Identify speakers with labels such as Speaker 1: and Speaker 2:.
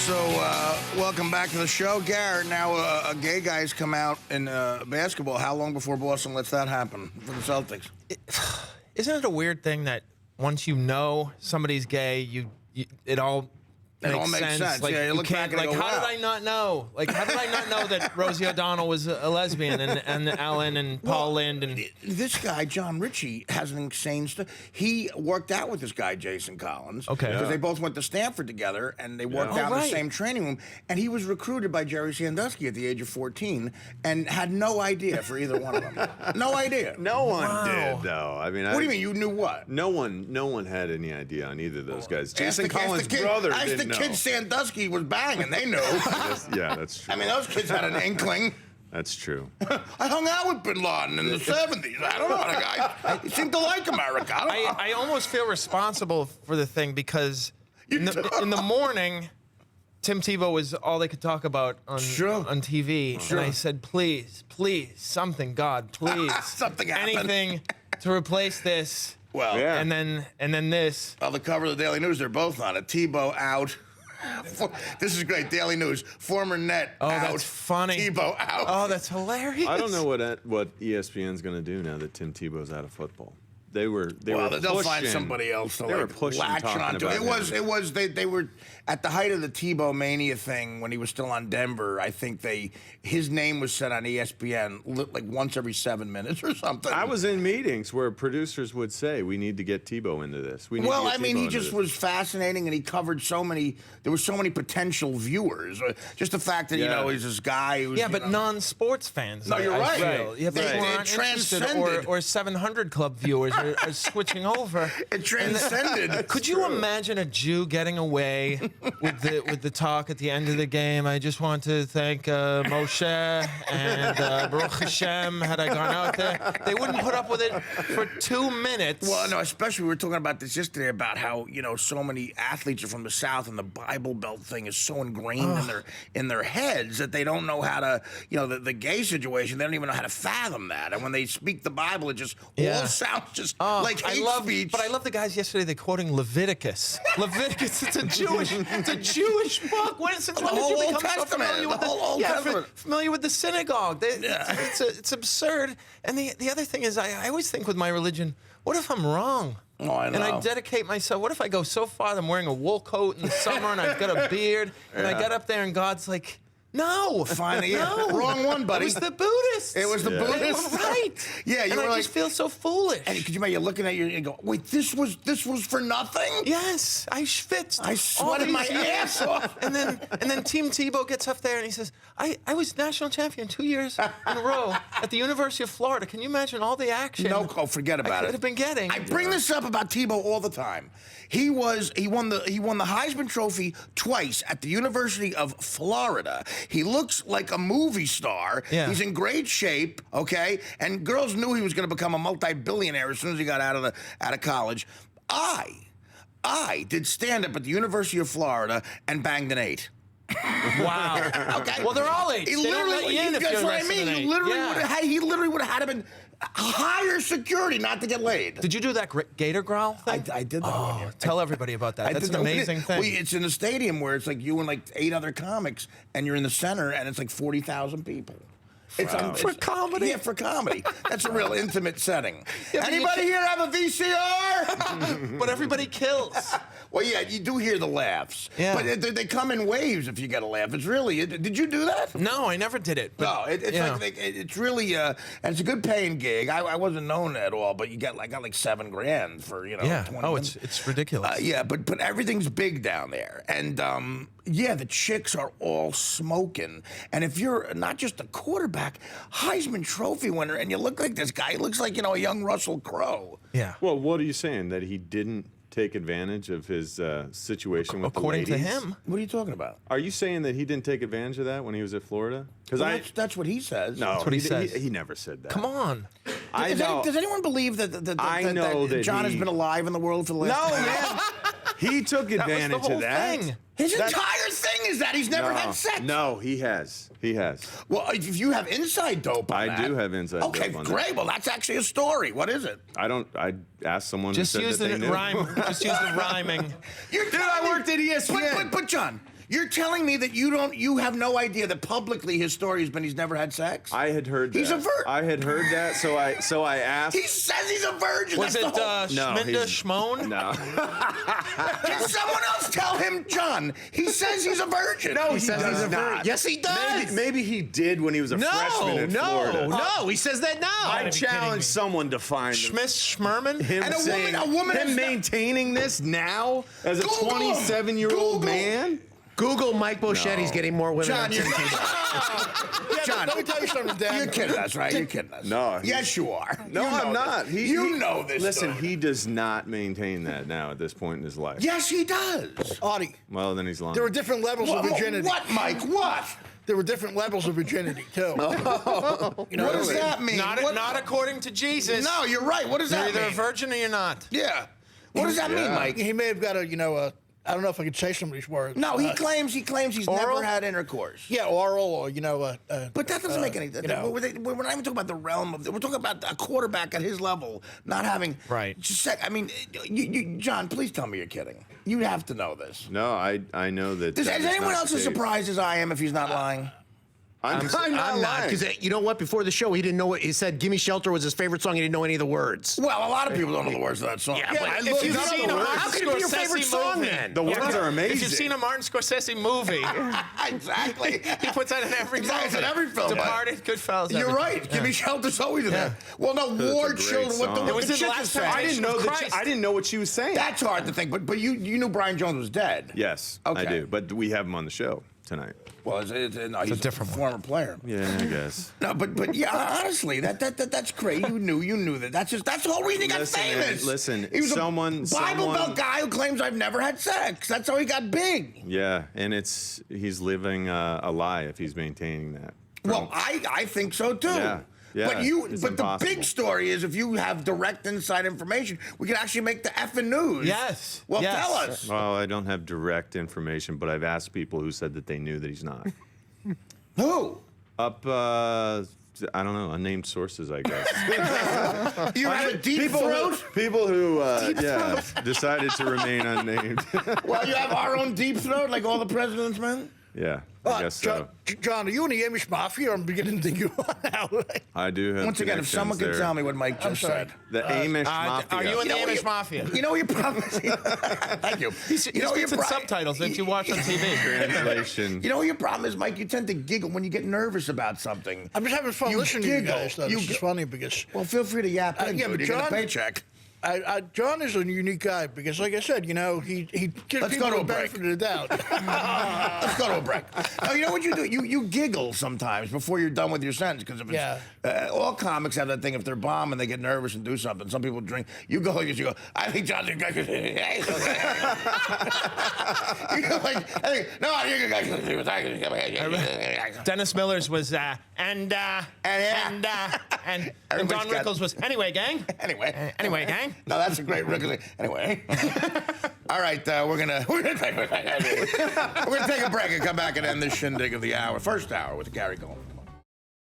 Speaker 1: So, welcome back to the show. Garrett, now a gay guy's come out in basketball. How long before Boston lets that happen for the Celtics?
Speaker 2: Isn't it a weird thing that once you know somebody's gay, it all makes sense?
Speaker 1: Like, yeah, you look back and
Speaker 2: like,
Speaker 1: go,
Speaker 2: how
Speaker 1: wow.
Speaker 2: did I not know? Like, how did I not know that Rosie O'Donnell was a lesbian and Ellen and Paul Lind and
Speaker 1: this guy John Ritchie has an insane He worked out with this guy Jason Collins.
Speaker 2: Okay,
Speaker 1: because they both went to Stanford together and they worked out in the same training room. And he was recruited by Jerry Sandusky at the age of 14 and had no idea for either one of them. No idea.
Speaker 3: No one did, though. I mean,
Speaker 1: what do you mean? You knew what?
Speaker 3: No one had any idea on either of those guys. Jason Collins'
Speaker 1: kid,
Speaker 3: brother
Speaker 1: ask
Speaker 3: didn't
Speaker 1: the
Speaker 3: know.
Speaker 1: kid Sandusky was banging. They knew.
Speaker 3: Yeah, that's true.
Speaker 1: I mean, those kids had an inkling.
Speaker 3: That's true.
Speaker 1: I hung out with Bin Laden in the 70s. I don't know. The guy, he seemed to like America.
Speaker 2: I almost feel responsible for the thing because in the morning, Tim Tebow was all they could talk about on TV.
Speaker 1: Sure.
Speaker 2: And I said, please, something, God, please.
Speaker 1: Something happened.
Speaker 2: Anything to replace this.
Speaker 1: Well,
Speaker 3: yeah.
Speaker 2: And then this.
Speaker 1: On the cover of the Daily News, they're both on it. Tebow out. This is great. Daily News. Former net out.
Speaker 2: That's funny.
Speaker 1: Tebow out.
Speaker 2: Oh, that's hilarious.
Speaker 3: I don't know what ESPN's going to do now that Tim Tebow's out of football. They were
Speaker 1: they'll
Speaker 3: pushing,
Speaker 1: find somebody else to
Speaker 3: they were pushing,
Speaker 1: latch
Speaker 3: talking
Speaker 1: onto.
Speaker 3: about
Speaker 1: It was they were at the height of the Tebow mania thing when he was still on Denver. I think his name was said on ESPN like once every 7 minutes or something.
Speaker 3: I was in meetings where producers would say, "We need to get Tebow into this." He
Speaker 1: just was fascinating, and he covered so many. There were so many potential viewers. Just the fact that he's this guy. Who's,
Speaker 2: but non-sports fans.
Speaker 1: No, you're right.
Speaker 2: Yeah,
Speaker 1: They
Speaker 2: aren't interested,
Speaker 1: transcended.
Speaker 2: or 700 Club viewers are switching over.
Speaker 1: It transcended.
Speaker 2: Could you imagine a Jew getting away with the talk at the end of the game? I just want to thank Moshe and Baruch Hashem. Had I gone out there, they wouldn't put up with it for 2 minutes.
Speaker 1: Well, no, especially we were talking about this yesterday about how so many athletes are from the South and the Bible Belt thing is so ingrained in their heads that they don't know how to the gay situation. They don't even know how to fathom that. And when they speak the Bible, it just all sounds just like hate speech.
Speaker 2: But I love the guys yesterday. They're quoting Leviticus. Leviticus. It's a Jewish book. Since when did you become so familiar with familiar with the synagogue? It's absurd. And the other thing is, I always think with my religion, what if I'm wrong?
Speaker 1: Oh, I know.
Speaker 2: And I dedicate myself. What if I go so far that I'm wearing a wool coat in the summer and I've got a beard and I get up there and God's like, no.
Speaker 1: Finally,
Speaker 2: no.
Speaker 1: Wrong one, buddy.
Speaker 2: It was the Buddhists.
Speaker 1: It was the Buddhists.
Speaker 2: They were right.
Speaker 1: Yeah,
Speaker 2: and I just feel so foolish.
Speaker 1: And could you imagine, you're looking at you and go, wait, this was for nothing?
Speaker 2: Yes, I schwitzed.
Speaker 1: I sweated my ass off.
Speaker 2: And then Team Tebow gets up there and he says, I was national champion 2 years in a row at the University of Florida. Can you imagine all the action?
Speaker 1: No, forget about it.
Speaker 2: I could have been getting.
Speaker 1: I bring this up about Tebow all the time. He won the Heisman Trophy twice at the University of Florida. He looks like a movie star.
Speaker 2: Yeah.
Speaker 1: He's in great shape, okay? And girls knew he was going to become a multi-billionaire as soon as he got out of college. I did stand-up at the University of Florida and banged an 8.
Speaker 2: Wow.
Speaker 1: Okay.
Speaker 2: Well, they're all 8s.
Speaker 1: He
Speaker 2: They don't
Speaker 1: literally,
Speaker 2: let you in if
Speaker 1: that's
Speaker 2: you're
Speaker 1: what I
Speaker 2: less
Speaker 1: mean.
Speaker 2: than an 8.
Speaker 1: He literally would have had to been higher security not to get laid.
Speaker 2: Did you do that gator growl thing?
Speaker 1: I did that one year.
Speaker 2: Tell everybody about that. That's an amazing thing.
Speaker 1: Well, it's in a stadium where it's like you and like 8 other comics, and you're in the center, and it's like 40,000 people.
Speaker 2: For comedy?
Speaker 1: Yeah, for comedy. That's a real intimate setting.
Speaker 2: Yeah,
Speaker 1: Anybody here have a VCR?
Speaker 2: But everybody kills.
Speaker 1: Well, yeah, you do hear the laughs.
Speaker 2: Yeah.
Speaker 1: But they come in waves if you get a laugh. It's really... Did you do that?
Speaker 2: No, I never did it.
Speaker 1: No, it's really... and it's a good paying gig. I wasn't known at all, but I got like $7 grand for, 20 minutes.
Speaker 2: It's ridiculous.
Speaker 1: But everything's big down there. And, the chicks are all smoking. And if you're not just a quarterback, Heisman Trophy winner, and you look like this guy, he looks like, a young Russell Crowe.
Speaker 2: Yeah.
Speaker 3: Well, what are you saying? That he didn't take advantage of his situation with
Speaker 2: According
Speaker 3: the ladies?
Speaker 2: to him.
Speaker 1: What are you talking about?
Speaker 3: Are you saying that he didn't take advantage of that when he was at Florida? Because
Speaker 1: that's what he says.
Speaker 3: No,
Speaker 2: That's what he says.
Speaker 3: He never said that.
Speaker 2: Come on.
Speaker 3: I know.
Speaker 1: Does anyone believe that John has been alive in the world for the last
Speaker 3: No, yeah. He took advantage
Speaker 2: that was the whole
Speaker 3: of that.
Speaker 2: thing.
Speaker 1: His entire thing is that he's never had sex.
Speaker 3: No, he has. He has.
Speaker 1: Well, if you have inside dope on that.
Speaker 3: I do have inside dope on that.
Speaker 1: Okay, great. Well, that's actually a story. What is it?
Speaker 3: I asked someone
Speaker 2: Just
Speaker 3: who said
Speaker 2: use
Speaker 3: that
Speaker 2: the
Speaker 3: they knew.
Speaker 2: rhyme. Just use the rhyming.
Speaker 1: Dude,
Speaker 3: I worked at ESPN.
Speaker 1: But John, You're telling me that you have no idea that publicly his story has been he's never had sex?
Speaker 3: I had heard that.
Speaker 1: He's a virgin.
Speaker 3: I had heard that, so I asked.
Speaker 1: He says he's a virgin.
Speaker 2: Was
Speaker 1: That's
Speaker 2: it
Speaker 1: the whole...
Speaker 2: Schminda Schmoan?
Speaker 3: No.
Speaker 1: Can someone else tell him, John? He says he's a virgin.
Speaker 3: No,
Speaker 4: He says he's a virgin. Yes, he does.
Speaker 3: Maybe he did when he was a freshman in Florida.
Speaker 4: No, he says that now.
Speaker 3: I challenge someone to find
Speaker 2: Schmiss Schmerman?
Speaker 3: him
Speaker 1: And
Speaker 3: saying,
Speaker 1: a woman
Speaker 3: him
Speaker 1: has
Speaker 3: maintaining this now as a
Speaker 1: Google him.
Speaker 3: 27-year-old man.
Speaker 4: Google Mike Bochetti's getting more women.
Speaker 1: John,
Speaker 4: on
Speaker 1: you're
Speaker 4: TV.
Speaker 1: John,
Speaker 5: Let me tell you something, Dan.
Speaker 1: you're kidding us, right? You're kidding us.
Speaker 3: No,
Speaker 1: Yes, you are.
Speaker 3: No,
Speaker 1: You know
Speaker 3: I'm not.
Speaker 1: this. You know this.
Speaker 3: Listen,
Speaker 1: dude.
Speaker 3: he does not maintain that now at this point in his life.
Speaker 1: Yes, he does.
Speaker 5: Artie,
Speaker 3: Well, then he's lying.
Speaker 5: there were different levels of virginity.
Speaker 1: What, Mike? What?
Speaker 5: There were different levels of virginity, too.
Speaker 1: You know, what does that mean?
Speaker 2: Not according to Jesus.
Speaker 1: No, you're right. What does
Speaker 2: You're
Speaker 1: that
Speaker 2: either
Speaker 1: mean?
Speaker 2: a virgin or you're not.
Speaker 1: Yeah. What does that mean, Mike?
Speaker 5: He may have got a, I don't know if I could say some of these words.
Speaker 1: No, he claims he's
Speaker 5: Oral?
Speaker 1: never had intercourse.
Speaker 5: Yeah, oral or,
Speaker 1: But that doesn't make any sense. We're not even talking about the realm of. We're talking about a quarterback at his level not having.
Speaker 2: Right.
Speaker 1: I mean, John, please tell me you're kidding. You have to know this.
Speaker 3: No, I know that.
Speaker 1: Is
Speaker 3: that is
Speaker 1: anyone
Speaker 3: not
Speaker 1: else
Speaker 3: the
Speaker 1: as
Speaker 3: case.
Speaker 1: surprised as I am if he's not lying?
Speaker 3: I'm not lying.
Speaker 4: Because you know what? Before the show, he didn't know what he said. "Gimme Shelter" was his favorite song. He didn't know any of the words.
Speaker 1: Well, a lot of people don't know the words of that song.
Speaker 4: but
Speaker 2: If you've seen a Martin
Speaker 4: How could it be your favorite
Speaker 2: Scorsese
Speaker 4: song
Speaker 2: movie,
Speaker 4: then?
Speaker 3: The words are amazing.
Speaker 2: if you've seen a Martin Scorsese movie,
Speaker 1: Exactly.
Speaker 2: he puts that in every
Speaker 1: Exactly,
Speaker 2: movie.
Speaker 1: it's in every film.
Speaker 2: Departed, Goodfellas.
Speaker 1: You're
Speaker 2: everything.
Speaker 1: right. Give me shelter's always in there. Well, no,
Speaker 3: a
Speaker 1: War
Speaker 3: great
Speaker 1: Children. What
Speaker 3: song.
Speaker 1: the
Speaker 2: It was in
Speaker 1: chick
Speaker 2: Last
Speaker 1: is saying.
Speaker 2: Temptation
Speaker 3: I didn't know
Speaker 2: of
Speaker 3: that.
Speaker 2: Christ.
Speaker 3: I didn't know what she was saying.
Speaker 1: That's hard to think, but you knew Brian Jones was dead.
Speaker 3: Yes,
Speaker 1: Okay.
Speaker 3: I do. But we have him on the show tonight.
Speaker 1: Well, no, he's a
Speaker 2: different one.
Speaker 1: former player.
Speaker 3: Yeah, I guess.
Speaker 1: No, but yeah, honestly, that's great. You knew that. That's the whole reason he got
Speaker 3: Listen,
Speaker 1: famous.
Speaker 3: listen,
Speaker 1: he was
Speaker 3: someone-
Speaker 1: a Bible
Speaker 3: someone-
Speaker 1: Belt guy who claims I've never had sex. That's how he got big.
Speaker 3: Yeah, and he's living a lie if he's maintaining that.
Speaker 1: Well, I think so too.
Speaker 3: Yeah. Yeah,
Speaker 1: but
Speaker 3: it's
Speaker 1: the
Speaker 3: impossible.
Speaker 1: big story is if you have direct inside information, we can actually make the effing news.
Speaker 2: Yes.
Speaker 1: Well,
Speaker 2: Yes.
Speaker 1: tell us.
Speaker 3: Well, I don't have direct information, but I've asked people who said that they knew that he's not.
Speaker 1: Who?
Speaker 3: Up, I don't know, unnamed sources, I guess.
Speaker 1: You have a deep throat?
Speaker 3: People who, decided to remain unnamed.
Speaker 1: Well, you have our own deep throat, like all the president's men?
Speaker 3: Yeah, I guess so.
Speaker 5: John, are you in the Amish Mafia? I'm beginning to think you are now.
Speaker 3: I do have
Speaker 1: Once again, if someone could
Speaker 3: connections
Speaker 1: tell
Speaker 3: there.
Speaker 1: me what Mike just said.
Speaker 3: The Amish Mafia.
Speaker 2: Are you in the
Speaker 1: You know what
Speaker 2: Amish
Speaker 1: you-
Speaker 2: Mafia?
Speaker 1: You know what your problem is? Thank you.
Speaker 2: He
Speaker 1: You know what
Speaker 2: speaks in subtitles that you watch on TV.
Speaker 3: Translation.
Speaker 1: You know what your problem is, Mike? You tend to giggle when you get nervous about something.
Speaker 5: I'm just having fun
Speaker 1: You
Speaker 5: listening to you
Speaker 1: giggle.
Speaker 5: guys, though.
Speaker 1: You
Speaker 5: This is
Speaker 1: gi-
Speaker 5: funny because
Speaker 1: Well, feel free to yap in,
Speaker 5: yeah,
Speaker 1: dude.
Speaker 5: but
Speaker 1: You get a
Speaker 5: John-
Speaker 1: paycheck.
Speaker 5: John is a unique guy because, like I said, he gives
Speaker 1: Let's
Speaker 5: people
Speaker 1: go to
Speaker 5: the
Speaker 1: a break.
Speaker 5: benefit of the doubt.
Speaker 1: Let's go to a break. No, you know what you do? You giggle sometimes before you're done with your sentence because if it's, all comics have that thing. If they're bomb and they get nervous and do something, some people drink. You go, you go. I think John's. You go like, no, you.
Speaker 2: Dennis Miller's was and Don
Speaker 1: Everybody's got-
Speaker 2: Rickles was anyway, gang.
Speaker 1: Anyway,
Speaker 2: gang.
Speaker 1: No, that's a great Rickles. Anyway, all right, we're gonna take a break and come back and end this shindig of the hour, first hour with Gary Gulman.